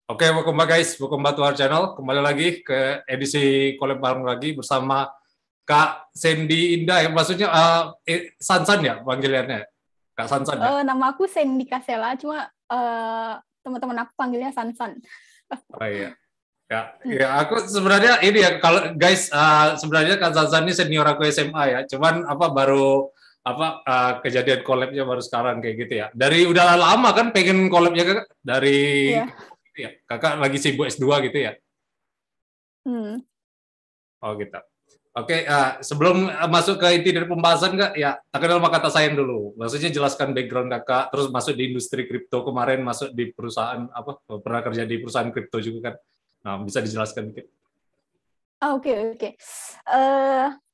Oke, welcome back guys, welcome back to our channel. Kembali lagi ke edisi collab bareng lagi bersama Kak Sandy Indah, yang maksudnya Sansan ya panggilannya, Kak Sansan ya. Nama aku Sandy Kasela, cuma teman-teman aku panggilnya Sansan. Oh iya, ya aku sebenarnya ini ya kalau guys, sebenarnya Kak Sansan ini senior aku SMA ya, cuman baru kejadian collabnya baru sekarang kayak gitu ya. Dari udah lama kan pengen collabnya Kak, dari Iya. ya, Kakak lagi sibuk S2 gitu ya. Oh gitu. Oke, sebelum masuk ke inti dari pembahasan Kak, ya tak kenal maka kata sayang dulu. Maksudnya jelaskan background Kakak, terus masuk di industri kripto kemarin, masuk di perusahaan pernah kerja di perusahaan kripto juga kan. Nah, bisa dijelaskan dikit. Oke.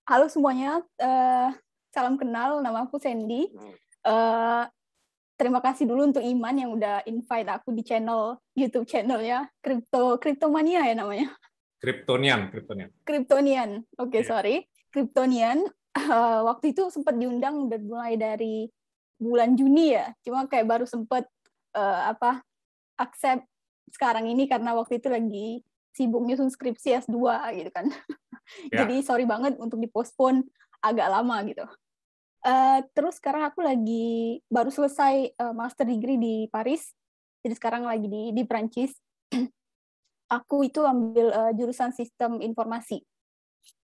Halo semuanya, salam kenal, nama aku Sandy. Terima kasih dulu untuk Iman yang udah invite aku di YouTube channelnya Cryptomania ya namanya. Kryptonian. Kryptonian. Oke, Yeah. sorry. Kryptonian. Waktu itu sempat diundang udah mulai dari bulan Juni ya. Cuma kayak baru sempat accept sekarang ini karena waktu itu lagi sibuk nyusun skripsi S2 gitu kan. Yeah. Jadi sorry banget untuk dipospon agak lama gitu. Terus sekarang aku lagi baru selesai master degree di Paris. Jadi sekarang lagi di Prancis. Aku itu ambil jurusan sistem informasi.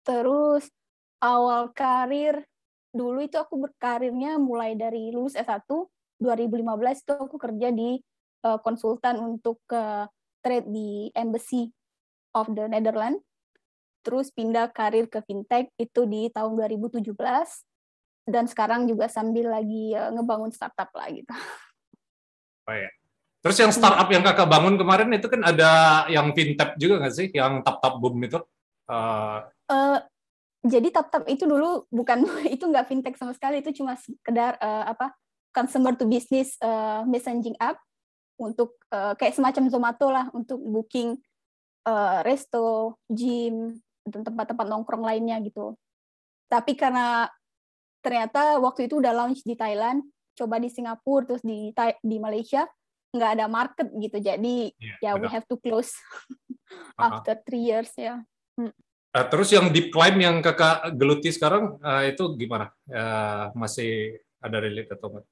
Terus awal karir dulu itu aku berkarirnya mulai dari lulus S1 2015 itu aku kerja di konsultan untuk trade di Embassy of the Netherlands. Terus pindah karir ke fintech itu di tahun 2017 dan sekarang juga sambil lagi ngebangun startup lah gitu. Oh ya. Terus yang startup yang Kakak bangun kemarin itu kan ada yang fintech juga nggak sih, yang tap boom itu? Jadi tap itu dulu bukan itu nggak fintech sama sekali, itu cuma sekedar consumer to business messaging app untuk kayak semacam Zomato lah untuk booking resto, gym, dan tempat-tempat nongkrong lainnya gitu. Tapi karena ternyata waktu itu udah launch di Thailand, coba di Singapura, terus di Malaysia, nggak ada market gitu. Jadi we have to close after 3 years ya. Terus yang deep climb yang Kakak geluti sekarang itu gimana? Masih ada relate atau enggak?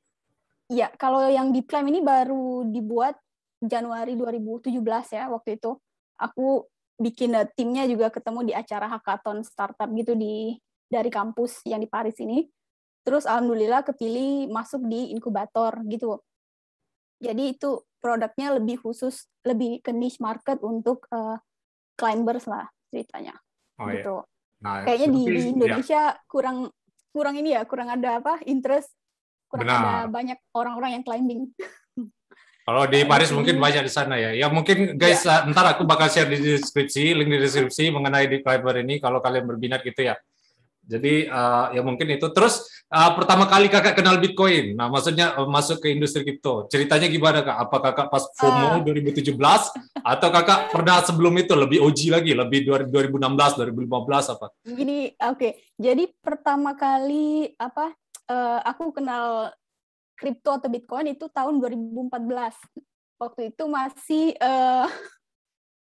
Iya, kalau yang deep climb ini baru dibuat Januari 2017 ya waktu itu. Aku bikin timnya juga ketemu di acara hackathon startup gitu dari kampus yang di Paris ini. Terus alhamdulillah kepilih masuk di inkubator gitu. Jadi itu produknya lebih khusus, lebih ke niche market untuk climbers lah ceritanya. Oh, gitu. iya. Nah, Kayaknya di Indonesia kurang ini ya, kurang ada interest, kurang ada banyak orang-orang yang climbing. Kalau di Paris mungkin banyak di sana ya. Ya mungkin guys, ntar aku bakal share di deskripsi, link di deskripsi mengenai di Climber ini kalau kalian berminat gitu ya. Jadi ya mungkin itu. Terus pertama kali Kakak kenal Bitcoin, nah maksudnya masuk ke industri kripto. Ceritanya gimana Kak? Apa Kakak pas FOMO 2017 atau Kakak pernah sebelum itu lebih OG lagi, lebih 2016, 2015 apa? Gini, oke. Jadi pertama kali aku kenal kripto atau Bitcoin itu tahun 2014. Waktu itu masih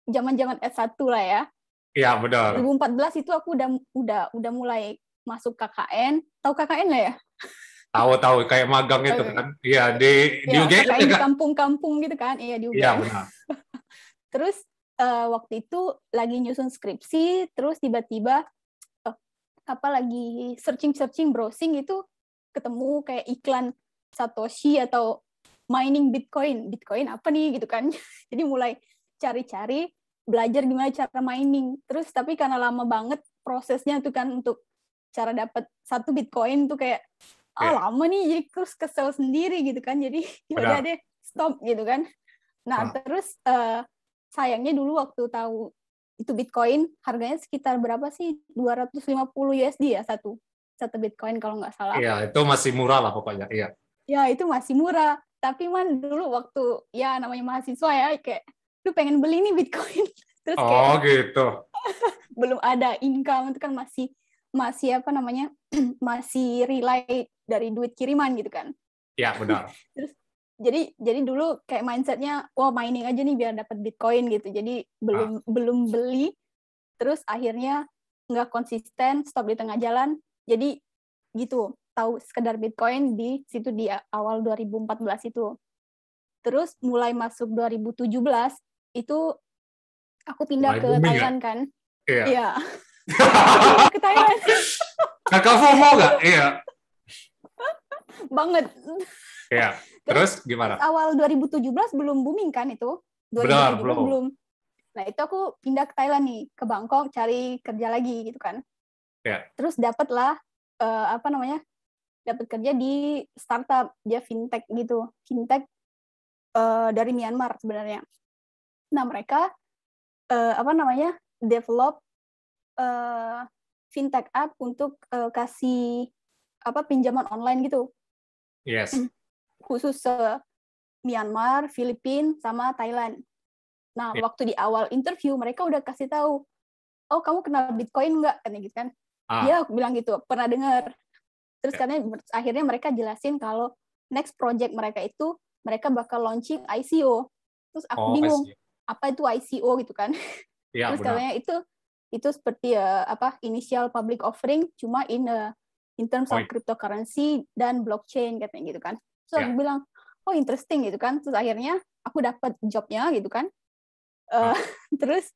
zaman-zaman S1 lah ya. Iya, benar. 2014 itu aku udah mulai masuk KKN. Tahu KKN nggak ya? Tahu kayak magang itu kan. Iya, di UGM KKN ya, di Kak? kampung-kampung gitu kan. Iya, di UGM. Iya, benar. Terus waktu itu lagi nyusun skripsi, terus tiba-tiba lagi searching browsing itu ketemu kayak iklan Satoshi atau mining Bitcoin apa nih gitu kan. Jadi mulai cari-cari, belajar gimana cara mining. Terus tapi karena lama banget prosesnya tuh kan untuk cara dapat 1 Bitcoin tuh kayak lama nih, jadi terus kesel sendiri gitu kan. Jadi udah deh stop gitu kan. Nah, terus sayangnya dulu waktu tahu itu Bitcoin harganya sekitar berapa sih? 250 USD ya satu Bitcoin kalau nggak salah. Iya, itu masih murah lah pokoknya. Iya. Ya, itu masih murah. Tapi dulu waktu ya namanya mahasiswa ya kayak lu pengen beli nih Bitcoin. Terus kayak gitu. belum ada income, itu kan masih masih rely dari duit kiriman gitu kan. Ya, benar. jadi dulu kayak mindsetnya, wah mining aja nih biar dapat Bitcoin gitu. Jadi belum beli, terus akhirnya nggak konsisten, stop di tengah jalan. Jadi gitu, tahu sekedar Bitcoin di situ di awal 2014 itu. Terus mulai masuk 2017 itu aku pindah mulai ke booming ya. Thailand kan. Iya. Iya. Aku pindah ke Thailand. Kakak FOMO nggak? Iya. Banget. Iya. Terus gimana? Awal 2017 belum booming kan itu? 2017 Benar, belum. belum. Nah, itu aku pindah ke Thailand nih, ke Bangkok cari kerja lagi gitu kan. Iya. Terus dapatlah dapat kerja di startup, dia fintech gitu. Fintech dari Myanmar sebenarnya. Nah, mereka develop fintech app untuk kasih pinjaman online gitu. Yes. Khusus Myanmar, Filipina, sama Thailand. Nah, waktu di awal interview mereka udah kasih tahu, oh kamu kenal Bitcoin nggak? Katanya gitu kan. Iya, aku bilang gitu, pernah dengar. Terus akhirnya mereka jelasin kalau next project mereka itu mereka bakal launching ICO. Terus aku bingung, apa itu ICO gitu kan? Ya, terus benar. katanya itu seperti initial public offering, cuma in terms of cryptocurrency dan blockchain katanya gitu kan. Terus aku bilang, oh interesting gitu kan. Terus akhirnya aku dapat jobnya gitu kan. Terus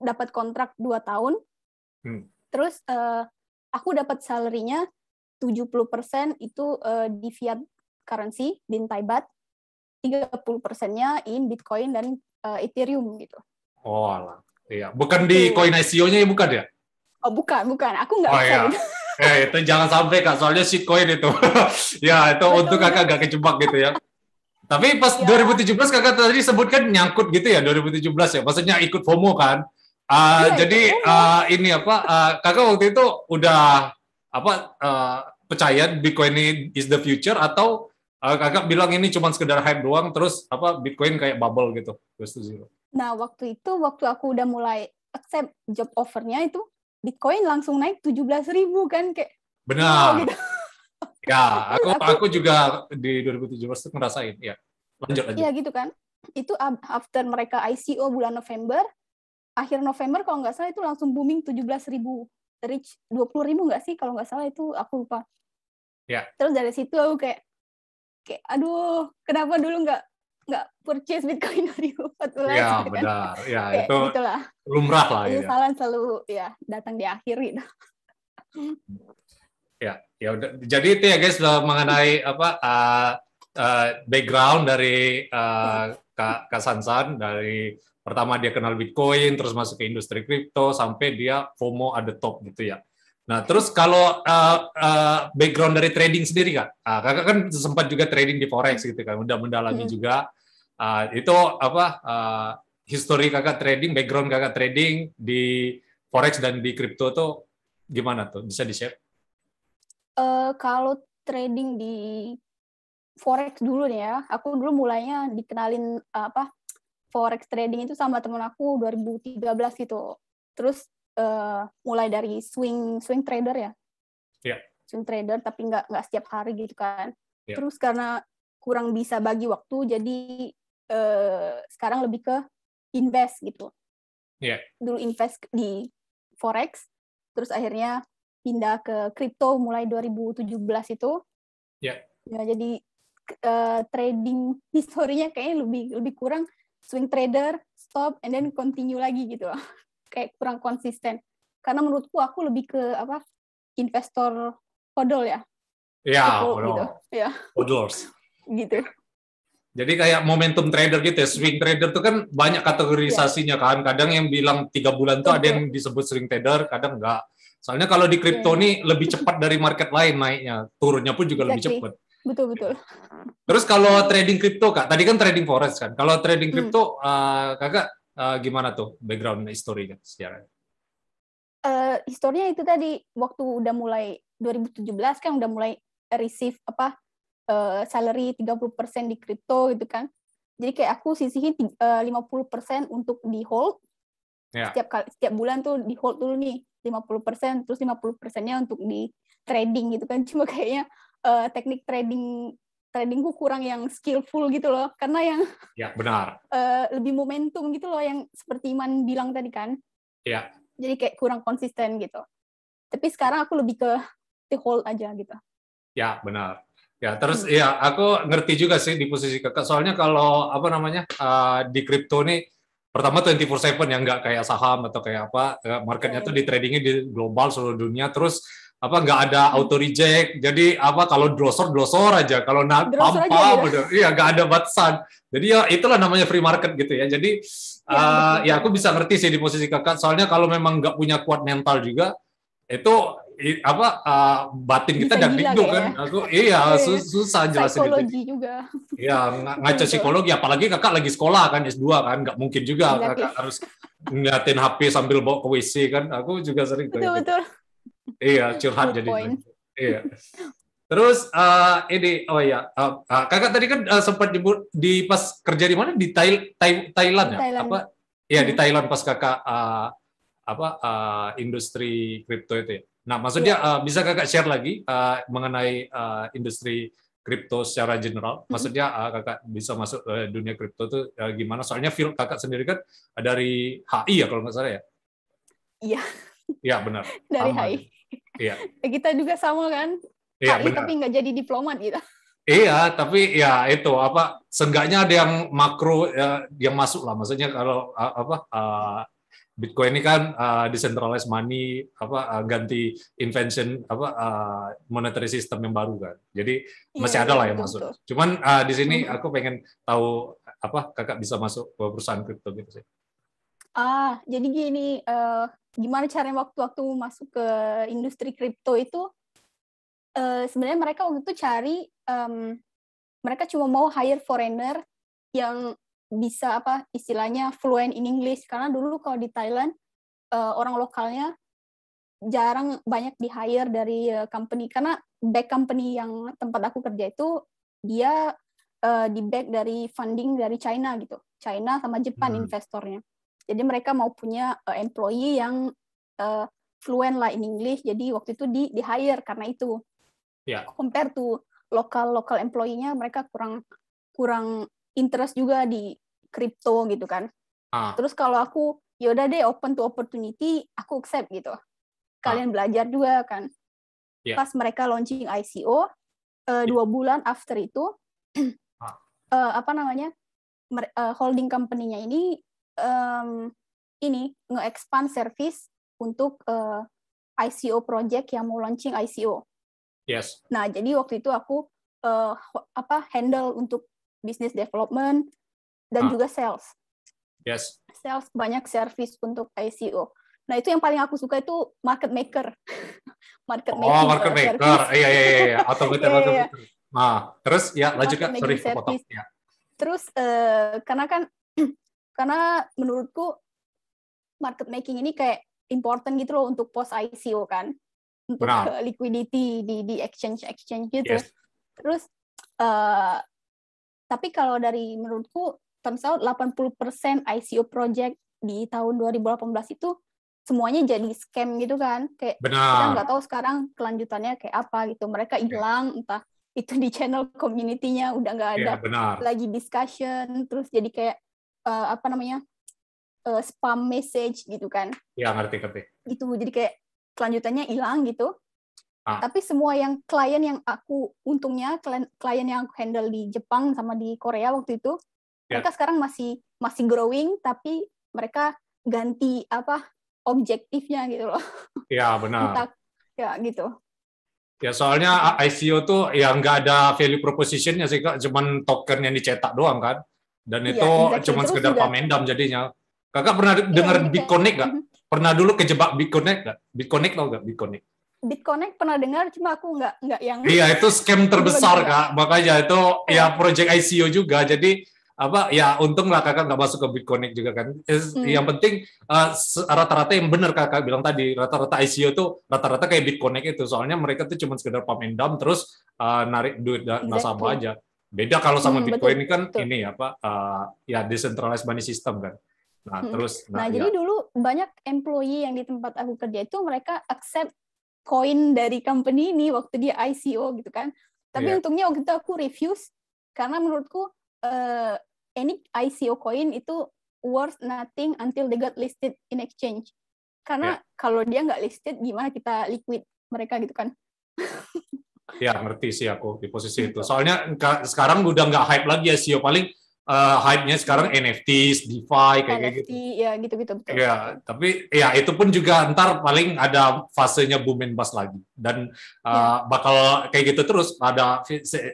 dapat kontrak 2 tahun. Terus aku dapat salary-nya 70% itu di fiat currency, di Thai baht, 30%-nya in Bitcoin dan Ethereum gitu. Oh, alah. Iya, bukan di koin ICO-nya ya, bukan ya? Oh, bukan. Aku nggak iya. gitu. Itu jangan sampai Kak, soalnya shitcoin itu. Ya, itu betul, untuk Kakak nggak kejebak gitu ya. Tapi pas 2017 Kakak tadi sebutkan nyangkut gitu ya, 2017 ya. Maksudnya ikut FOMO kan. Jadi ini Kakak waktu itu udah percaya Bitcoin ini is the future, atau Kakak bilang ini cuma sekedar hype doang, terus Bitcoin kayak bubble gitu? Nah, waktu aku udah mulai accept job offer-nya itu, Bitcoin langsung naik 17.000 kan, kayak benar. Wow, gitu. Ya, aku juga di 2017 itu ngerasain. Ya, lanjut. Iya gitu kan. Itu after mereka ICO bulan November, akhir November kalau nggak salah itu langsung booming 17.000. Reach 20.000 nggak sih kalau nggak salah, itu aku lupa. Ya. Terus dari situ aku kayak aduh, kenapa dulu nggak purchase Bitcoin 2014 ya, gitu kan. Benar. Ya, kayak itu gitulah. lumrah lah ya. Penyesalan selalu ya datang di akhir gitu. Ya udah. Jadi itu ya guys, mengenai background dari Kak Sansan, dari pertama dia kenal Bitcoin, terus masuk ke industri kripto, sampai dia FOMO at the top gitu ya. Nah, terus kalau background dari trading sendiri Kak, Kakak kan sempat juga trading di Forex gitu kan, udah mendalami juga. Itu history Kakak trading, background Kakak trading di Forex dan di kripto tuh gimana tuh? Bisa di-share? Kalau trading di Forex dulu nih ya, aku dulu mulainya dikenalin Forex trading itu sama temen aku 2013 gitu. Terus mulai dari swing trader ya. Yeah. Swing trader tapi nggak setiap hari gitu kan. Yeah. Terus karena kurang bisa bagi waktu, jadi sekarang lebih ke invest gitu. Yeah. Dulu invest di Forex, terus akhirnya pindah ke kripto mulai 2017 itu. Yeah. Ya, jadi trading historinya kayaknya lebih kurang swing trader, stop, and then continue lagi gitu. Kayak kurang konsisten. Karena menurutku aku lebih ke investor hodl ya. Ya, gitu. Ya. Hodlers. Gitu. Jadi kayak momentum trader gitu ya. Swing trader itu kan banyak kategorisasinya kan. Kadang yang bilang 3 bulan tuh ada yang disebut swing trader, kadang enggak. Soalnya kalau di kripto nih lebih cepat dari market lain naiknya. Turunnya pun juga lebih cepat. Betul. Terus kalau trading kripto Kak, tadi kan trading forex kan. Kalau trading kripto Kakak gimana tuh background historinya sejarah? Historinya itu tadi waktu udah mulai 2017 kan udah mulai receive salary 30% di kripto gitu kan. Jadi kayak aku sisihin 50% untuk di hold. Ya. Setiap bulan tuh di hold dulu nih 50%, terus 50%-nya untuk di trading gitu kan. Cuma kayaknya teknik trading tradingku kurang yang skillful gitu loh, karena yang Ya, benar. lebih momentum gitu loh, yang seperti Iman bilang tadi kan. Ya. Jadi kayak kurang konsisten gitu. Tapi sekarang aku lebih ke hold aja gitu. Ya, benar. Ya, terus ya aku ngerti juga sih di posisi kakak. Soalnya kalau apa namanya di kripto ini pertama 24/7 yang nggak kayak saham atau kayak apa marketnya tuh di tradingnya di global seluruh dunia. Terus apa nggak ada auto reject. Jadi apa kalau drosor aja. Kalau pump gitu. iya nggak ada batasan. Jadi ya itulah namanya free market gitu ya. Jadi ya aku bisa ngerti sih di posisi kakak. Soalnya kalau memang nggak punya kuat mental juga itu apa batin kita dagdikduk kan aku susah jelasin psikologi juga ya ngaca psikologi apalagi kakak lagi sekolah kan S2 kan nggak mungkin juga kakak harus ngeliatin HP sambil bawa ke WC kan aku juga sering kayak gitu. Iya curhat jadi iya terus ini oh ya kakak tadi kan sempat nyebut di pas kerja di mana di Thailand ya apa ya di Thailand pas kakak industri kripto itu ya. Nah, maksudnya bisa kakak share lagi mengenai industri kripto secara general. Maksudnya kakak bisa masuk ke dunia kripto itu gimana? Soalnya field kakak sendiri kan dari HI ya kalau nggak salah ya. Iya. Iya benar. Dari sama HI. Iya. Kita juga sama kan. Iya, HI benar. Tapi nggak jadi diplomat gitu. Iya, tapi ya itu apa? Seenggaknya ada yang makro yang masuk lah. Maksudnya kalau Bitcoin ini kan decentralized money ganti invention monetary system yang baru kan. Jadi masih ada lah yang masuk. Cuman di sini aku pengen tahu apa kakak bisa masuk ke perusahaan kripto gitu sih. Jadi gini, gimana caranya waktu masuk ke industri kripto itu sebenarnya mereka waktu itu cari mereka cuma mau hire foreigner yang bisa apa istilahnya fluent in English, karena dulu kalau di Thailand orang lokalnya jarang banyak di hire dari company, karena back company yang tempat aku kerja itu dia di back dari funding dari China gitu, China sama Jepang investornya. Jadi mereka mau punya employee yang fluent lah in English, jadi waktu itu di hire karena itu. Compare to lokal employee-nya, mereka kurang interest juga di kripto gitu kan. Terus kalau aku yaudah deh open to opportunity, aku accept gitu. Kalian belajar juga kan. Pas mereka launching ICO 2 bulan after itu holding company-nya ini nge-expand service untuk ICO project yang mau launching ICO. Yes. Nah, jadi waktu itu aku handle untuk business development dan juga sales. Yes. Sales, banyak service untuk ICO. Nah, itu yang paling aku suka itu market maker. Market maker. Iya. Automated. Nah, terus ya lanjut Kak, sorry kepotong. Ya. Terus karena menurutku market making ini kayak important gitu loh untuk post ICO kan. Untuk liquidity di exchange gitu. Yes. Terus tapi kalau dari menurutku turns out 80% ICO project di tahun 2018 itu semuanya jadi scam gitu kan. Kayak kita nggak tahu sekarang kelanjutannya kayak apa gitu. Mereka hilang, entah itu di channel community-nya udah nggak ada lagi discussion, terus jadi kayak spam message gitu kan. Iya, ngerti. Gitu, jadi kayak kelanjutannya hilang gitu. Tapi semua yang klien yang aku, untungnya klien yang aku handle di Jepang sama di Korea waktu itu, mereka sekarang masih growing, tapi mereka ganti objektifnya gitu loh. Iya, benar. Ya, gitu. Ya, soalnya ICO tuh ya nggak ada value proposition-nya sih, Kak. Cuman token yang dicetak doang kan. Dan itu cuman sekedar pamendam jadinya. Kakak pernah dengar BitConnect nggak? Pernah dulu kejebak BitConnect nggak? BitConnect tau nggak BitConnect? BitConnect pernah dengar, cuma aku nggak yang... Iya, itu scam terbesar, Kak. Makanya itu ya project ICO juga. Jadi ya untung lah kakak nggak masuk ke BitConnect juga kan. Yang penting rata-rata yang benar kakak bilang tadi, rata-rata ICO tuh rata-rata kayak BitConnect itu. Soalnya mereka tuh cuma sekedar pump and dump terus narik duit nasabah aja. Beda kalau sama Bitcoin ini kan ini ya decentralized money system kan. Nah, terus jadi dulu banyak employee yang di tempat aku kerja itu mereka accept koin dari company ini waktu dia ICO gitu kan. Tapi untungnya waktu itu aku refuse karena menurutku any ICO coin itu worth nothing until they got listed in exchange. Karena kalau dia nggak listed, gimana kita liquid mereka gitu kan? Ya, ngerti sih aku di posisi itu. Soalnya sekarang udah nggak hype lagi ya SEO, paling hype-nya sekarang NFTs, DeFi kayak NFT, gitu. Ya gitu-gitu betul. Ya, tapi ya itu pun juga ntar paling ada fasenya boom and bust lagi, dan bakal kayak gitu terus, ada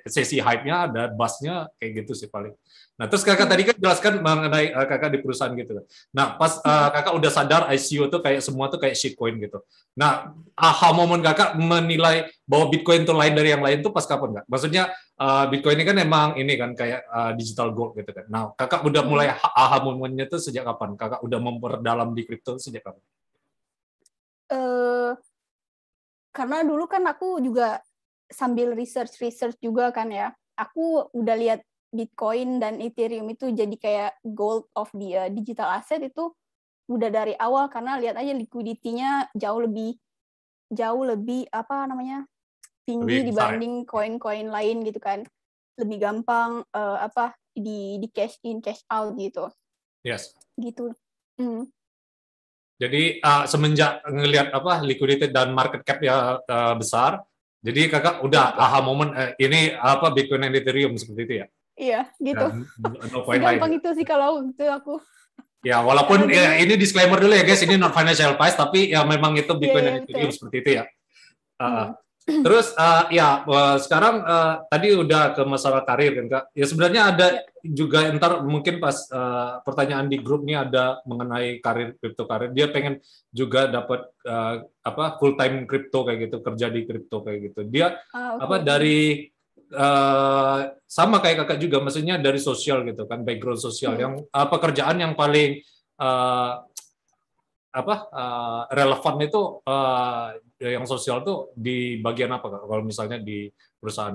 sesi hype-nya, ada bust-nya kayak gitu sih paling. Nah, terus kakak tadi kan jelaskan mengenai kakak di perusahaan gitu. Nah, pas kakak udah sadar ICO tuh kayak semua tuh kayak shitcoin gitu. Nah, aha momen kakak menilai bahwa Bitcoin tuh lain dari yang lain tuh pas kapan nggak? Maksudnya Bitcoin ini kan emang ini kan kayak digital gold gitu kan. Nah, kakak udah mulai aha momennya tuh sejak kapan? Kakak udah memperdalam di kripto sejak kapan? Karena dulu kan aku juga sambil research juga kan ya. Aku udah lihat Bitcoin dan Ethereum itu jadi kayak gold of the digital asset itu udah dari awal, karena lihat aja liquidity-nya jauh lebih apa namanya tinggi dibanding koin-koin lain gitu kan. Lebih gampang di cash in cash out gitu. Yes. Gitu. Jadi semenjak ngelihat liquidity dan market cap ya besar, jadi kakak udah aha momen ini Bitcoin dan Ethereum seperti itu ya? Iya, gitu. No Segampang itu sih kalau itu aku. Ya, walaupun ini disclaimer dulu ya guys, ini not financial advice, tapi ya memang itu Bitcoin dan Ethereum seperti itu ya. Terus sekarang tadi udah ke masalah karir kan Kak. Ya sebenarnya ada juga ntar mungkin pas pertanyaan di grup ini ada mengenai kripto karir. Dia pengen juga dapat full time kripto kayak gitu, kerja di kripto kayak gitu. Dia dari sama kayak kakak juga, maksudnya dari sosial gitu kan, background sosial yang pekerjaan yang paling relevan itu yang sosial tuh di bagian apa Kak? Kalau misalnya di perusahaan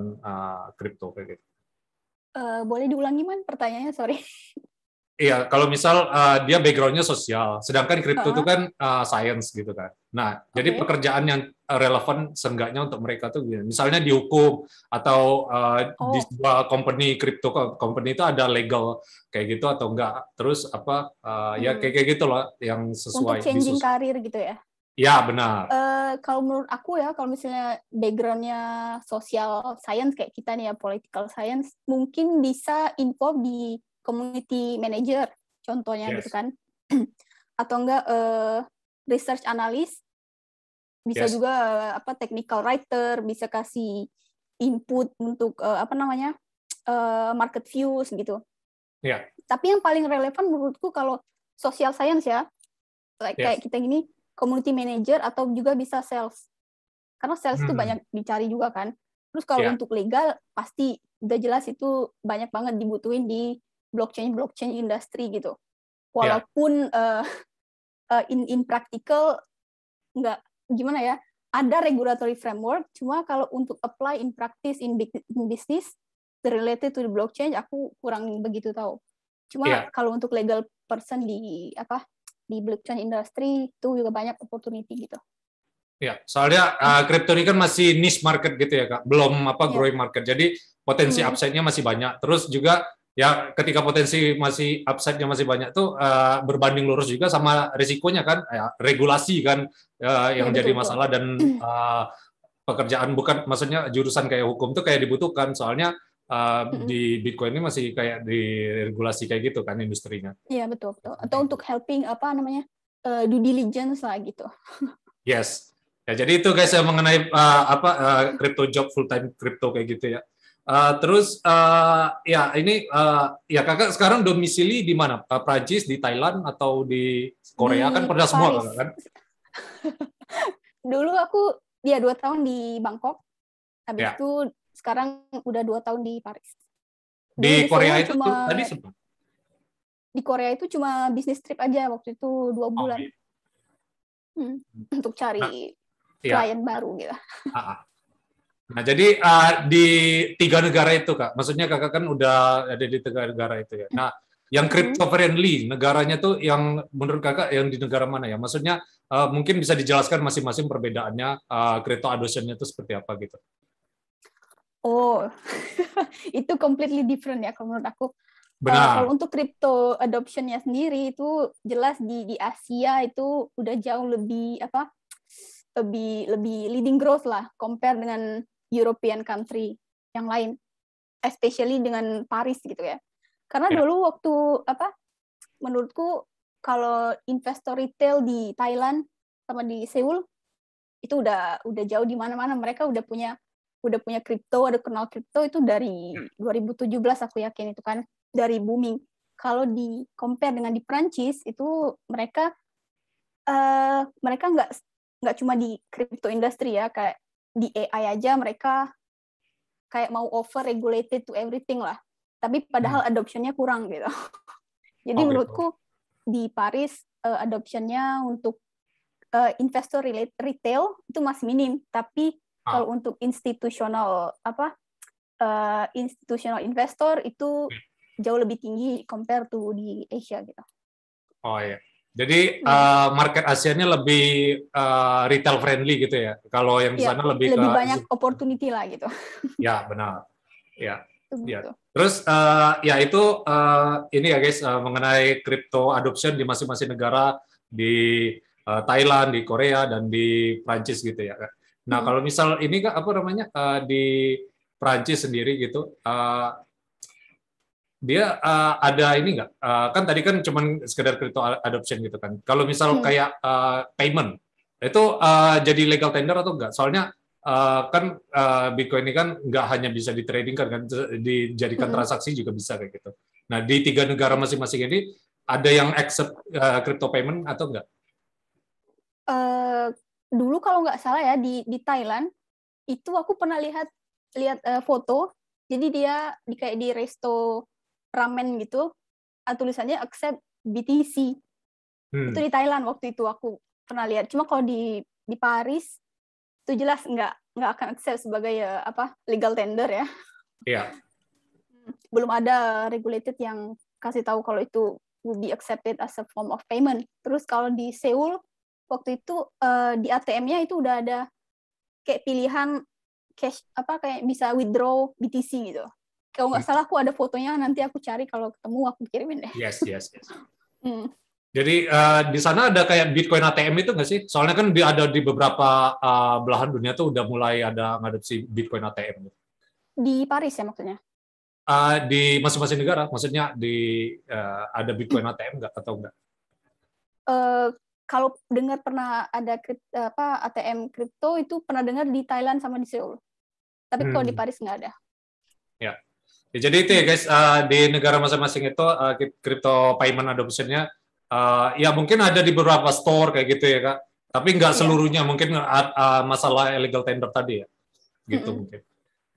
kripto kayak gitu. Boleh diulangi Man pertanyaannya, sorry. Iya, kalau misal dia backgroundnya sosial, sedangkan kripto itu kan science gitu kan. Nah, jadi pekerjaan yang relevan seenggaknya untuk mereka tuh misalnya di hukum atau di sebuah company kripto company itu ada legal kayak gitu atau enggak. Terus ya kayak gitu loh yang sesuai. Untuk changing karir gitu ya? Ya, benar. Kalau menurut aku ya, kalau misalnya backgroundnya social science kayak kita nih ya, political science, mungkin bisa involve di community manager, contohnya gitu kan. Atau enggak research analyst, bisa juga technical writer, bisa kasih input untuk market views gitu. Tapi yang paling relevan menurutku kalau social science ya, kayak kita gini, community manager atau juga bisa sales. Karena sales itu banyak dicari juga kan. Terus kalau untuk legal, pasti udah jelas itu banyak banget dibutuhin di blockchain industry gitu. Walaupun in practical nggak gimana ya, ada regulatory framework, cuma kalau untuk apply in practice in business related to the blockchain aku kurang begitu tahu. Cuma kalau untuk legal person di blockchain industry itu juga banyak opportunity gitu. Ya, soalnya kripto ini kan masih niche market gitu ya Kak, belum growing market. Jadi potensi upside-nya masih banyak. Terus juga ya ketika potensi masih upside-nya masih banyak tuh berbanding lurus juga sama risikonya kan, regulasi kan yang jadi masalah, dan pekerjaan bukan, maksudnya jurusan kayak hukum tuh kayak dibutuhkan, soalnya di Bitcoin ini masih kayak diregulasi kayak gitu kan industrinya. Iya, betul. Atau untuk helping due diligence lah gitu. Yes. Ya, jadi itu guys yang mengenai crypto job full time crypto kayak gitu ya. Terus ya ini ya kakak sekarang domisili di mana? Prancis, di Thailand, atau di Korea? Kan pernah semua kakak kan? Dulu aku 2 tahun di Bangkok. Habis itu sekarang udah 2 tahun di Paris. Di Korea itu tadi sempat? Di Korea itu cuma bisnis trip aja waktu itu 2 bulan. Untuk cari klien baru gitu. Nah, jadi di 3 negara itu Kak, maksudnya kakak kan udah ada di 3 negara itu ya. Nah, yang crypto friendly negaranya tuh yang menurut kakak yang di negara mana ya? Maksudnya mungkin bisa dijelaskan masing-masing perbedaannya, crypto adoption-nya itu seperti apa gitu. Oh, itu completely different ya kalau menurut aku. Benar. Kalau untuk crypto adoption-nya sendiri itu jelas di Asia itu udah jauh lebih lebih leading growth lah compare dengan European country yang lain, especially dengan Paris gitu ya. Karena Ya. dulu waktu menurutku kalau investor retail di Thailand sama di Seoul itu udah jauh di mana-mana, mereka udah punya kripto, ada kenal kripto itu dari 2017 aku yakin itu kan dari booming. Kalau di compare dengan di Prancis itu mereka nggak cuma di crypto industry ya, kayak di AI aja mereka kayak mau over regulated to everything lah. Tapi padahal adoptionnya kurang gitu. Jadi Oh gitu. menurutku di Paris adoptionnya untuk investor retail itu masih minim, tapi kalau untuk institusional institutional investor itu jauh lebih tinggi compare to di Asia gitu. Oh ya. Jadi market Asianya lebih retail friendly gitu ya. Kalau yang di Ya, sana lebih ke banyak opportunity lah gitu. ya benar. Ya. Ya. Gitu. Terus ya itu ini ya guys mengenai crypto adoption di masing-masing negara di Thailand, di Korea dan di Prancis gitu ya. Nah, kalau misal ini Kak apa namanya di Prancis sendiri gitu dia ada ini nggak? Kan tadi kan cuman sekedar crypto adoption gitu kan. Kalau misal kayak payment itu jadi legal tender atau enggak? Soalnya kan Bitcoin ini kan nggak hanya bisa di trading kan, dijadikan transaksi juga bisa kayak gitu. Nah di 3 negara masing-masing ini ada yang accept crypto payment atau enggak? Dulu kalau nggak salah ya di Thailand itu aku pernah lihat foto. Jadi dia kayak di resto ramen gitu, tulisannya accept BTC. Itu di Thailand waktu itu aku pernah lihat. Cuma kalau di Paris itu jelas nggak akan accept sebagai legal tender ya. Iya. Belum ada regulated yang kasih tahu kalau itu will be accepted as a form of payment. Terus kalau di Seoul waktu itu di ATM-nya itu udah ada kayak pilihan cash kayak bisa withdraw BTC gitu. Kalau nggak salah aku ada fotonya, nanti aku cari kalau ketemu aku kirimin deh. Yes. Jadi di sana ada kayak Bitcoin ATM itu nggak sih? Soalnya kan ada di beberapa belahan dunia tuh udah mulai ada ngadopsi Bitcoin ATM. Di Paris ya maksudnya? Di masing-masing negara, maksudnya ada Bitcoin ATM nggak atau nggak? Kalau dengar pernah ada ATM kripto itu pernah dengar di Thailand sama di Seoul. Tapi kalau di Paris nggak ada. Ya. Jadi itu ya guys, di negara masing-masing itu crypto payment adoption-nya ya mungkin ada di beberapa store kayak gitu ya Kak. Tapi nggak seluruhnya, mungkin masalah illegal tender tadi ya. Gitu mungkin.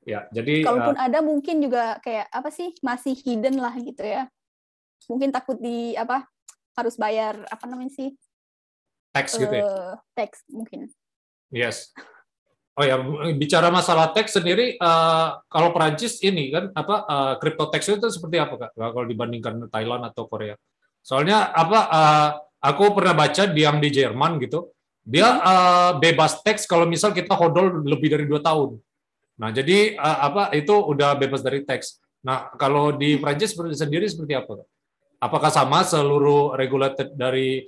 Ya, jadi kalaupun ada mungkin juga kayak masih hidden lah gitu ya. Mungkin takut harus bayar tax gitu ya. Tax mungkin. Yes. Oh ya, bicara masalah tax sendiri, kalau Perancis ini kan crypto tax itu seperti apa Kak? Kalau dibandingkan Thailand atau Korea? Soalnya aku pernah baca yang di Jerman gitu, dia bebas tax kalau misal kita hodl lebih dari 2 tahun. Nah, jadi itu udah bebas dari tax. Nah, kalau di Perancis sendiri seperti apa Kak? Apakah sama seluruh regulated dari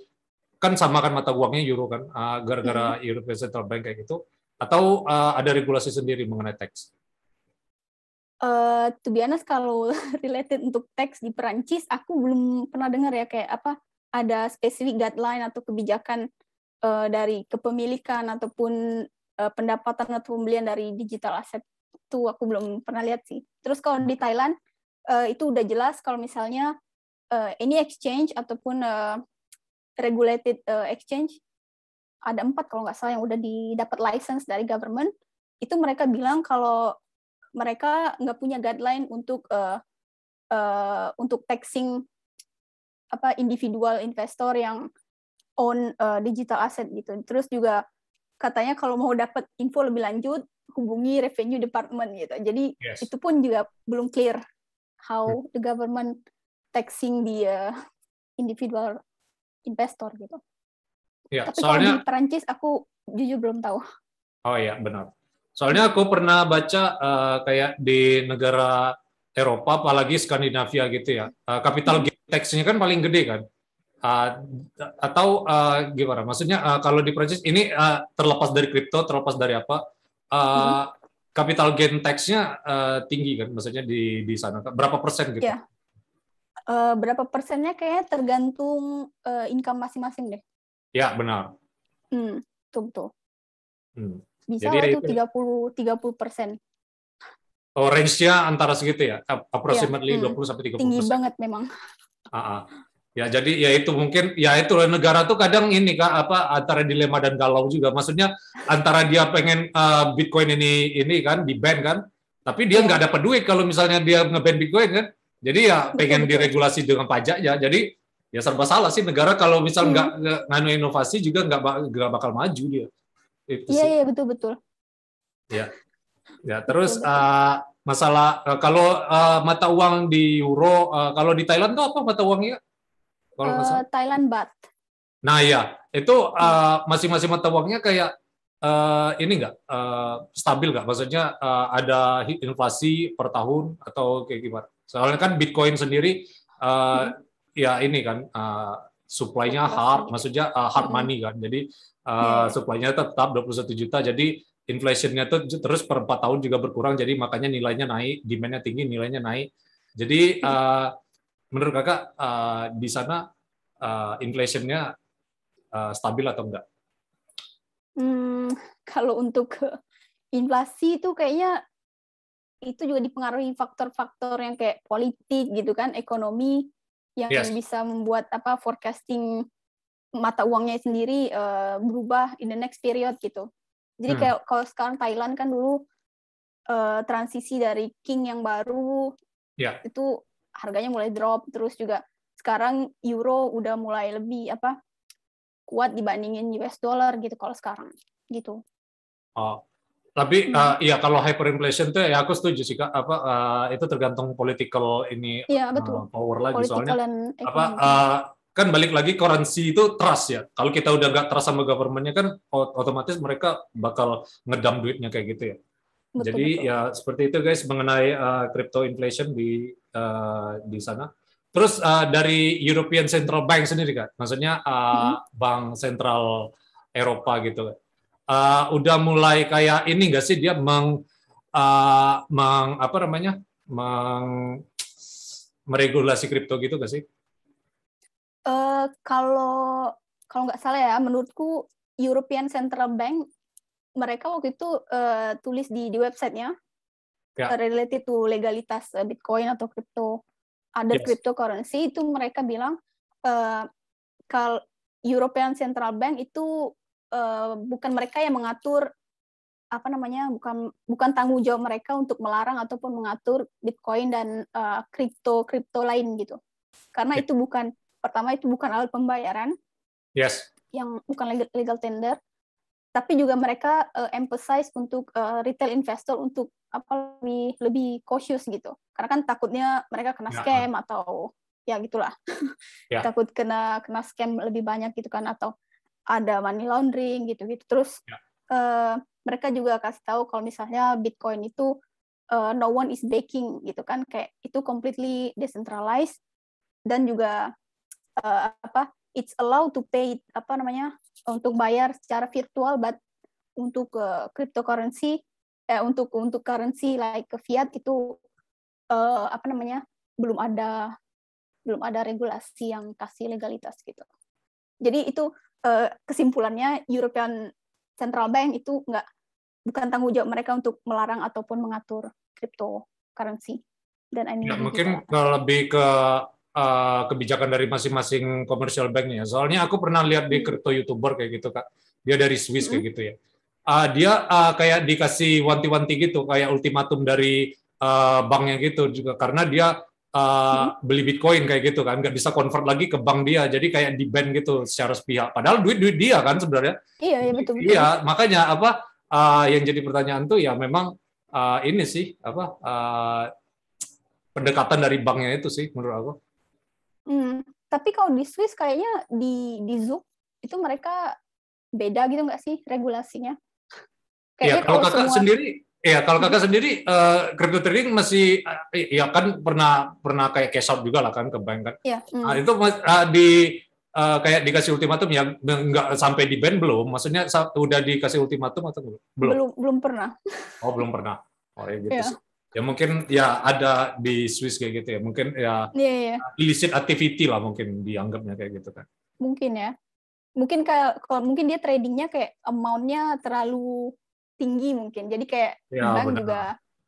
kan sama kan mata uangnya euro kan gara-gara European Central Bank kayak gitu atau ada regulasi sendiri mengenai tax? To be honest kalau related untuk tax di Perancis aku belum pernah dengar ya kayak ada spesifik guideline atau kebijakan dari kepemilikan ataupun pendapatan atau pembelian dari digital asset itu aku belum pernah lihat sih. Terus kalau di Thailand itu udah jelas kalau misalnya any exchange ataupun regulated exchange ada 4 kalau nggak salah yang udah didapat license dari government itu mereka bilang kalau mereka nggak punya guideline untuk taxing individual investor yang own digital asset gitu. Terus juga katanya kalau mau dapat info lebih lanjut hubungi revenue department gitu. Jadi itu pun juga belum clear how the government taxing the individual investor gitu. Ya, Tapi soalnya kalau di Perancis aku jujur belum tahu. oh ya benar. Soalnya aku pernah baca kayak di negara Eropa, apalagi Skandinavia gitu ya, capital Hmm. gain tax-nya kan paling gede kan. Uh, atau gimana? Maksudnya kalau di Prancis ini terlepas dari kripto, terlepas dari apa, Hmm. uh, capital gain tax-nya tinggi kan? Maksudnya di sana berapa persen gitu? Ya, berapa persennya kayaknya tergantung income masing-masing deh. Ya benar. Betul betul. Hmm. Bisa Jadi lah ya itu itu. 30% Oh, range-nya antara segitu ya, ya. approximately 20 sampai Tinggi 30%. banget memang. Ah, ah. Ya, jadi ya itu mungkin ya itu negara tuh kadang ini Kak apa antara dilema dan galau juga. Maksudnya antara dia pengen Bitcoin ini kan di ban kan, tapi dia Iya, nggak dapat duit kalau misalnya dia ngeban Bitcoin kan. Jadi ya betul pengen betul. diregulasi dengan pajak ya. Jadi ya serba salah sih negara kalau misal Hmm. nggak nganu inovasi juga nggak bakal maju dia. Itu Iya sih. iya betul betul. Ya, ya Betul terus betul. masalah kalau mata uang di euro, kalau di Thailand tuh apa mata uangnya kalau nggak salah? Thailand baht. Nah ya, itu Hmm. masing-masing mata uangnya kayak ini nggak stabil nggak? Maksudnya ada inflasi per tahun atau kayak gimana? Soalnya kan Bitcoin sendiri uh, Hmm. ya ini kan supply-nya Fluktuasi hard, gitu. maksudnya hard Hmm. money kan. Jadi Iya iya. supply-nya tetap 21 juta. Jadi inflation-nya tuh terus per 4 tahun juga berkurang. Jadi makanya nilainya naik, demand-nya tinggi, nilainya naik. Jadi Hmm. menurut kakak di sana inflation-nya stabil atau enggak? Hmm, kalau untuk inflasi itu kayaknya itu juga dipengaruhi faktor-faktor yang kayak politik gitu kan, ekonomi yang Yes. bisa membuat apa forecasting mata uangnya sendiri berubah in the next period gitu. Jadi Hmm. kayak kalau sekarang Thailand kan dulu transisi dari king yang baru Ya. itu harganya mulai drop, terus juga sekarang euro udah mulai lebih apa kuat dibandingin US dollar gitu kalau sekarang gitu. Oh. Tapi Hmm. iya kalau hyperinflation tuh ya aku setuju sih Kak. Apa itu tergantung political ini Iya betul. power lagi. Political Soalnya dan apa economic. kan balik lagi currency itu trust ya. Kalau kita udah nggak trust sama governmentnya kan otomatis mereka bakal ngedam duitnya kayak gitu ya. Betul Jadi betul. ya seperti itu guys mengenai crypto inflation di sana. Terus dari European Central Bank sendiri kan, maksudnya Hmm. bank sentral Eropa gitu. Udah mulai kayak ini nggak sih dia apa namanya meregulasi kripto gitu nggak sih? Kalau kalau nggak salah ya, menurutku European Central Bank mereka waktu itu tulis di websitenya Ya, related to legalitas Bitcoin atau other yes, cryptocurrency itu mereka bilang uh, kalau European Central Bank itu bukan mereka yang mengatur apa namanya bukan bukan tanggung jawab mereka untuk melarang ataupun mengatur Bitcoin dan kripto lain gitu karena itu bukan pertama itu bukan alat pembayaran yes, yang bukan legal tender tapi juga mereka emphasize untuk retail investor untuk apa lebih cautious gitu karena kan takutnya mereka kena ya, scam atau ya gitulah ya, takut kena scam lebih banyak gitu kan atau ada money laundering gitu-gitu terus ya, mereka juga kasih tahu kalau misalnya Bitcoin itu no one is baking gitu kan kayak itu completely decentralized dan juga apa it's allowed to pay apa namanya untuk bayar secara virtual but untuk cryptocurrency untuk currency like fiat itu apa namanya belum ada belum ada regulasi yang kasih legalitas gitu. Jadi itu kesimpulannya European Central Bank itu bukan tanggung jawab mereka untuk melarang ataupun mengatur cryptocurrency dan ya. ini digital Mungkin asset. lebih ke kebijakan dari masing-masing commercial banknya. Soalnya aku pernah lihat di Hmm. crypto youtuber kayak gitu kak. Dia dari Swiss kayak Hmm. gitu ya. Dia kayak dikasih wanti-wanti gitu, kayak ultimatum dari banknya gitu juga karena dia Hmm. beli Bitcoin kayak gitu kan, nggak bisa convert lagi ke bank dia, jadi kayak di ban gitu secara sepihak. Padahal duit dia kan sebenarnya. Iya, iya betul betul. Iya, makanya apa yang jadi pertanyaan tuh ya memang ini sih apa pendekatan dari banknya itu sih menurut aku. Tapi kalau di Swiss kayaknya di Zug itu mereka beda gitu nggak sih regulasinya? Ya, Kayaknya kalau kalau kakak semua sendiri, kalau kakak sendiri crypto trading masih, ya kan pernah kayak cash out juga lah kan ke bank kan. ya Itu kayak dikasih ultimatum ya nggak sampai di ban belum? Maksudnya udah dikasih ultimatum atau belum? belum belum pernah. Oh belum pernah. Oh ya gitu sih. Ya, Ya mungkin ya ada di Swiss kayak gitu ya. Mungkin ya iya iya illicit activity lah mungkin dianggapnya kayak gitu kan. mungkin ya. Mungkin kayak kalau mungkin dia tradingnya kayak amount-nya terlalu tinggi mungkin. Jadi kayak Ya bank benar. juga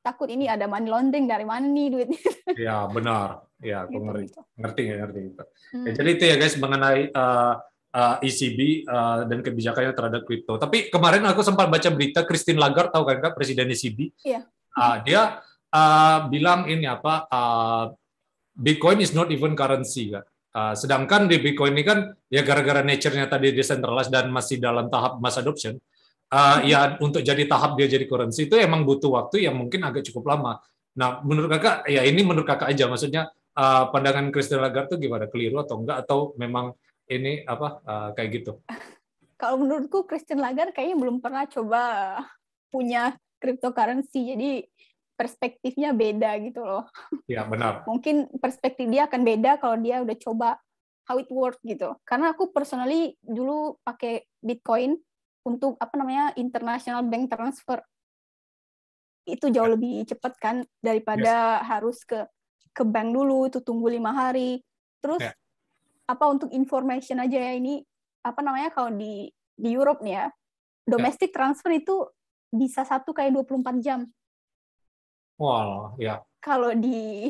takut ini ada money laundering dari mana nih duitnya Ya benar. Ya aku gitu ngerti. gitu. Ngerti gitu. Ya, Hmm. jadi itu ya guys mengenai ECB dan kebijakannya terhadap kripto. Tapi kemarin aku sempat baca berita Christine Lagarde, tahu kan Kak, Presiden ECB. Iya. Dia bilang ini apa, Bitcoin is not even currency kan. Sedangkan di Bitcoin ini kan ya gara-gara nature-nya tadi decentralized dan masih dalam tahap mass adoption, ya untuk jadi tahap dia jadi currency itu emang butuh waktu yang mungkin agak cukup lama. Nah, menurut kakak, ya ini menurut kakak aja, maksudnya pandangan Christine Lagarde itu gimana, keliru atau enggak, atau memang ini apa kayak gitu? Kalau menurutku Christine Lagarde kayaknya belum pernah coba punya cryptocurrency. Jadi perspektifnya beda gitu loh. Ya benar. Mungkin perspektif dia akan beda kalau dia udah coba how it work gitu. Karena aku personally dulu pakai Bitcoin untuk apa namanya international bank transfer. Itu jauh lebih cepat kan Yes. daripada harus ke bank dulu itu tunggu 5 hari. Terus Ya. apa untuk information aja ya ini apa namanya kalau di Europe nih ya Ya. domestic transfer itu bisa satu kayak 24 jam. Wah, ya. Kalau di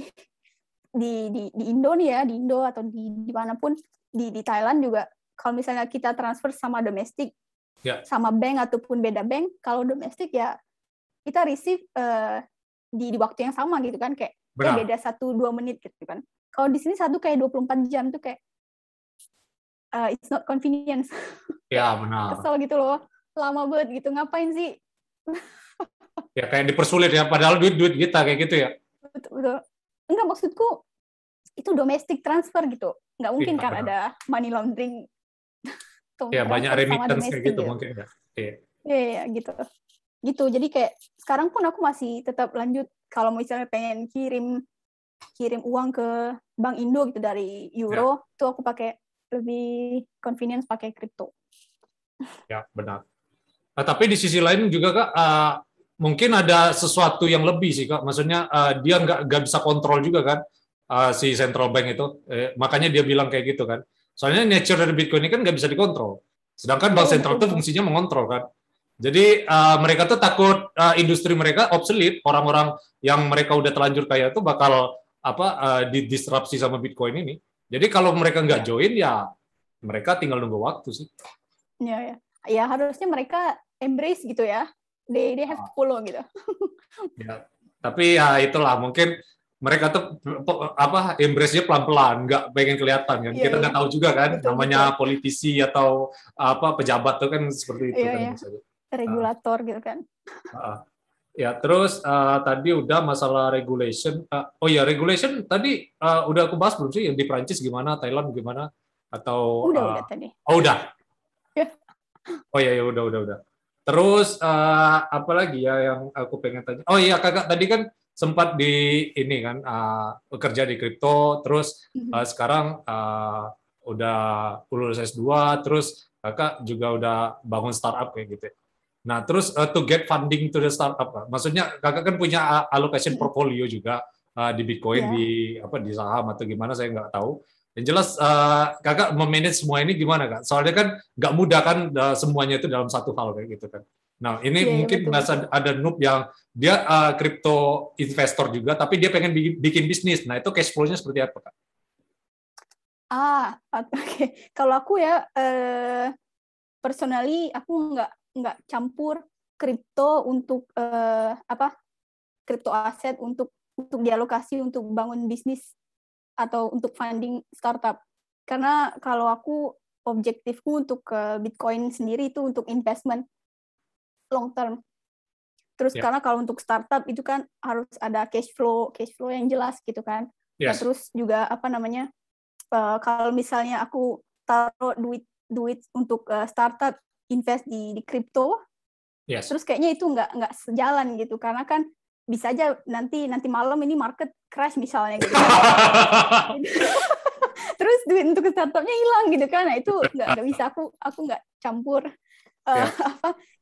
Indo nih ya, di Indo atau di manapun di Thailand juga kalau misalnya kita transfer sama domestik Ya. sama bank ataupun beda bank, kalau domestik ya kita receive di waktu yang sama gitu kan kayak Benar. beda 1-2 menit gitu kan. Kalau di sini satu kayak 24 jam tuh kayak it's not convenience. Ya, Kayak benar. kesel gitu loh. Lama banget gitu. Ngapain sih? Ya kayak dipersulit ya, padahal duit kita kayak gitu ya. Betul. Enggak maksudku itu domestic transfer gitu. Nggak mungkin Iya, kan benar. ada money laundering Ya banyak transfer sama remittance kayak domestik gitu gitu. mungkin ya. Iya. Iya, gitu. Gitu. Jadi kayak sekarang pun aku masih tetap lanjut kalau misalnya pengen kirim uang ke Bank Indo gitu dari Ya, euro, tuh aku pakai lebih convenience pakai kripto. ya benar. Nah, tapi di sisi lain juga Kak, mungkin ada sesuatu yang lebih sih Kak. Maksudnya dia nggak bisa kontrol juga kan si central bank itu. Makanya dia bilang kayak gitu kan. Soalnya nature dari Bitcoin ini kan nggak bisa dikontrol. Sedangkan Iya, bank iya sentral betul itu betul. fungsinya mengontrol kan. Jadi mereka tuh takut industri mereka obsolete, orang-orang yang mereka udah terlanjur kaya itu bakal apa didisrupsi sama Bitcoin ini. Jadi kalau mereka nggak Iya. join ya mereka tinggal nunggu waktu sih. Iya, ya. Ya harusnya mereka embrace gitu ya. They have to follow gitu. Ya, tapi ya itulah mungkin mereka tuh apa embrace-nya pelan-pelan, nggak pengen kelihatan kan. Iya, Kita iya. nggak tahu juga kan, Betul betul. namanya politisi atau apa pejabat tuh kan seperti itu Iya, kan ya. biasanya. Uh, Regulator gitu kan. uh. Ya, terus tadi udah masalah regulation. Oh ya, regulation tadi udah aku bahas belum sih yang di Prancis gimana, Thailand gimana, atau Udah tadi. oh udah. Ya. Oh ya, ya udah. Terus apa lagi ya yang aku pengen tanya? Oh iya kakak tadi kan sempat di ini kan bekerja di kripto, terus Mhm. sekarang udah lulus S2, terus kakak juga udah bangun startup kayak gitu. Nah terus to get funding to the startup, maksudnya kakak kan punya allocation Mhm. portfolio juga di Bitcoin, Ya. di saham atau gimana saya nggak tahu. Yang jelas kakak memanage semua ini gimana kak? Soalnya kan nggak mudah kan semuanya itu dalam satu hal kayak gitu kan. Nah ini Iya, iya mungkin betul betul. ada noob yang dia crypto investor juga, tapi dia pengen bikin bisnis. Nah itu cash flow-nya seperti apa kak? Oke. Kalau aku ya personally aku nggak campur kripto untuk apa kripto aset untuk dialokasi untuk bangun bisnis atau untuk funding startup. Karena kalau aku objektifku untuk ke Bitcoin sendiri itu untuk investment long term. Terus Ya, karena kalau untuk startup itu kan harus ada cash flow yang jelas gitu kan. Nah, yes, terus juga apa namanya? Kalau misalnya aku taruh duit untuk startup invest di kripto, Yes. Terus kayaknya itu nggak sejalan gitu, karena kan bisa aja nanti malam ini market crash misalnya gitu. Terus duit untuk startupnya hilang gitu kan. Nah itu nggak bisa, aku nggak campur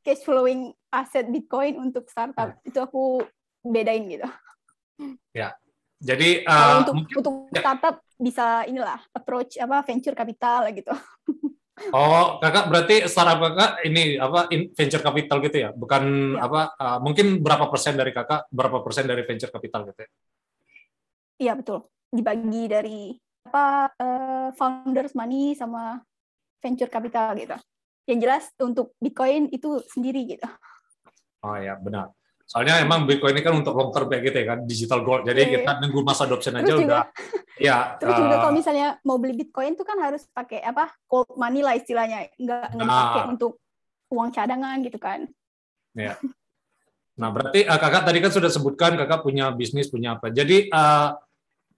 cash flowing aset Bitcoin untuk startup. Itu aku bedain gitu. Ya. Jadi kalau mungkin, untuk startup bisa inilah approach venture capital gitu. Oh, kakak berarti startup kakak ini venture capital gitu ya? Bukan Ya. mungkin berapa persen dari kakak, berapa persen dari venture capital gitu ya? Iya betul. Dibagi dari founders money sama venture capital gitu. Yang jelas untuk Bitcoin itu sendiri gitu. Oh ya, benar. Soalnya emang Bitcoin ini kan untuk long term kayak gitu ya kan, digital gold. Jadi kita nunggu masa adoption aja udah. Ya. Terus juga kalau misalnya mau beli Bitcoin itu kan harus pakai cold money lah istilahnya, nggak dipakai untuk uang cadangan gitu kan. Ya. Nah berarti kakak tadi kan sudah sebutkan kakak punya bisnis, punya apa. Jadi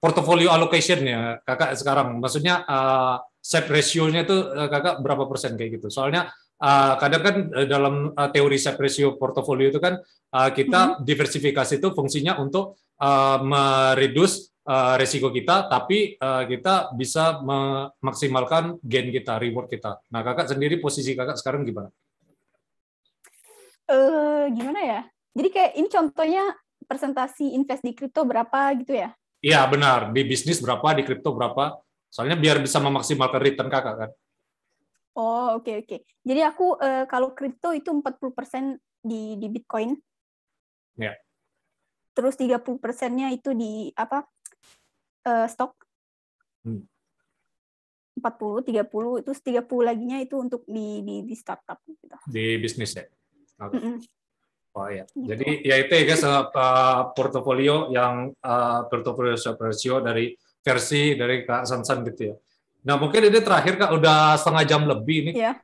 portfolio allocation ya kakak sekarang, maksudnya set ratio-nya itu kakak berapa persen kayak gitu? Soalnya kadang kan dalam teori set ratio portofolio itu kan kita diversifikasi itu fungsinya untuk mereduce resiko kita, tapi kita bisa memaksimalkan gain kita, reward kita. Nah, kakak sendiri posisi kakak sekarang gimana? Gimana ya? Jadi kayak ini contohnya presentasi invest di kripto berapa gitu ya? Iya benar, di bisnis berapa, di kripto berapa. Soalnya biar bisa memaksimalkan return kakak kan. Oh, oke. Jadi aku kalau kripto itu 40% di Bitcoin. Ya. Terus 30%-nya itu di stok. 40, 30, terus 30 laginya itu untuk di startup gitu. Di bisnis ya. Okay. Oh ya. Gitu. Jadi ya itu ya guys, portofolio yang portofolio ratio dari versi dari Kak Sansan gitu ya. Nah mungkin ini terakhir Kak, udah setengah jam lebih nih. Yeah.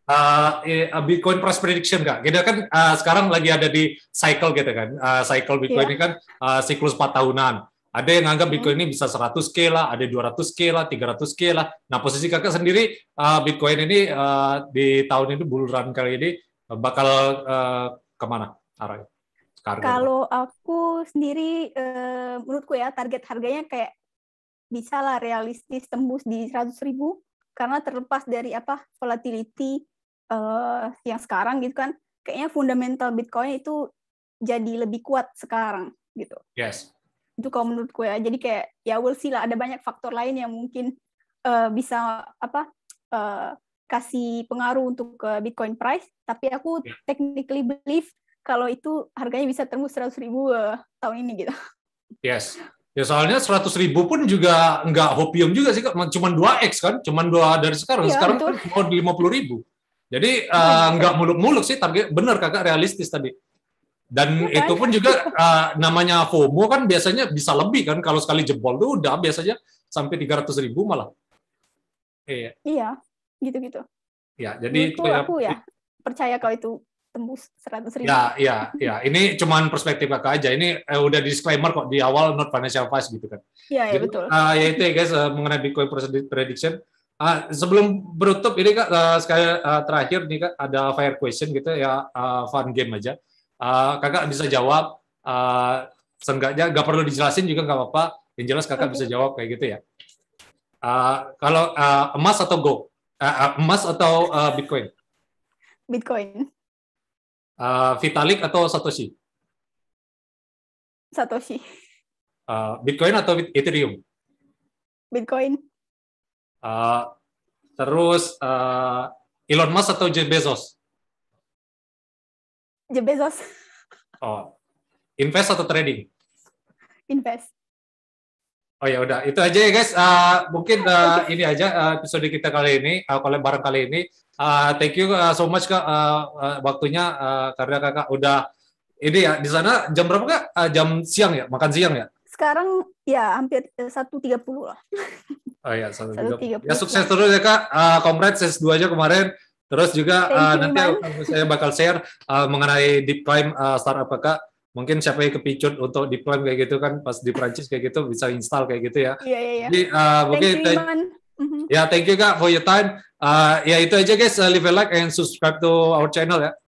Bitcoin price prediction Kak. Kita kan sekarang lagi ada di cycle gitu kan. Cycle Bitcoin ini kan siklus 4 tahunan. Ada yang anggap Bitcoin ini bisa 100K lah, ada 200K lah, 300K lah. Nah posisi kakak sendiri Bitcoin ini di tahun ini bull run kali ini bakal kemana arahnya? Kalau aku sendiri, menurutku ya target harganya kayak bisa lah realistis tembus di 100.000, karena terlepas dari volatility yang sekarang gitu kan, kayaknya fundamental Bitcoin itu jadi lebih kuat sekarang gitu. Yes. Itu kalau menurutku ya. Jadi kayak ya we'll see lah, ada banyak faktor lain yang mungkin bisa kasih pengaruh untuk Bitcoin price, tapi aku technically believe kalau itu harganya bisa tembus 100.000 tahun ini gitu. Yes. Ya soalnya 100.000 pun juga nggak hopium juga sih Kak, cuman 2x kan, cuman 2 dari sekarang. Iya, sekarang betul. kan mau di 50.000. Jadi nggak muluk-muluk sih, target benar kakak, realistis tadi. Dan ya, itu pun juga namanya FOMO kan biasanya bisa lebih kan, kalau sekali jebol tuh udah biasanya sampai 300.000 malah. Iya, gitu-gitu. Ya, jadi itu aku ya percaya kalau itu tembus 100.000. Ya. Ini cuman perspektif kakak aja. Ini udah disclaimer kok di awal, not financial advice gitu kan. Iya, betul. Ya itu ya guys, mengenai Bitcoin prediction. Sebelum berutup ini Kak, sekali terakhir nih Kak, ada fire question gitu ya, fun game aja. Kakak bisa jawab, seenggaknya nggak perlu dijelasin juga nggak apa-apa. Yang jelas kakak bisa jawab kayak gitu ya. Kalau emas atau gold? Emas atau Bitcoin? Bitcoin. Vitalik atau Satoshi? Satoshi. Bitcoin atau Ethereum? Bitcoin. Terus Elon Musk atau Jeff Bezos? Jeff Bezos. Oh, invest atau trading? Invest. Oh ya udah, itu aja ya guys. Mungkin ini aja episode kita kali ini, bareng kali ini. Thank you so much Kak, waktunya, karena kakak udah ini ya, di sana jam berapa Kak? Jam siang ya, makan siang ya? Sekarang ya hampir 1.30 lah. Oh ya, 1.30. Ya sukses terus ya Kak. Congrats S2 aja kemarin. Terus juga nanti saya bakal share mengenai Deep Prime startup Kakak. Mungkin siapa yang kepicut untuk Deep Prime kayak gitu kan, pas di Prancis kayak gitu bisa install kayak gitu ya. Iya. Jadi mungkin thank you Kak for your time. Ya itu aja guys, leave a like and subscribe to our channel ya.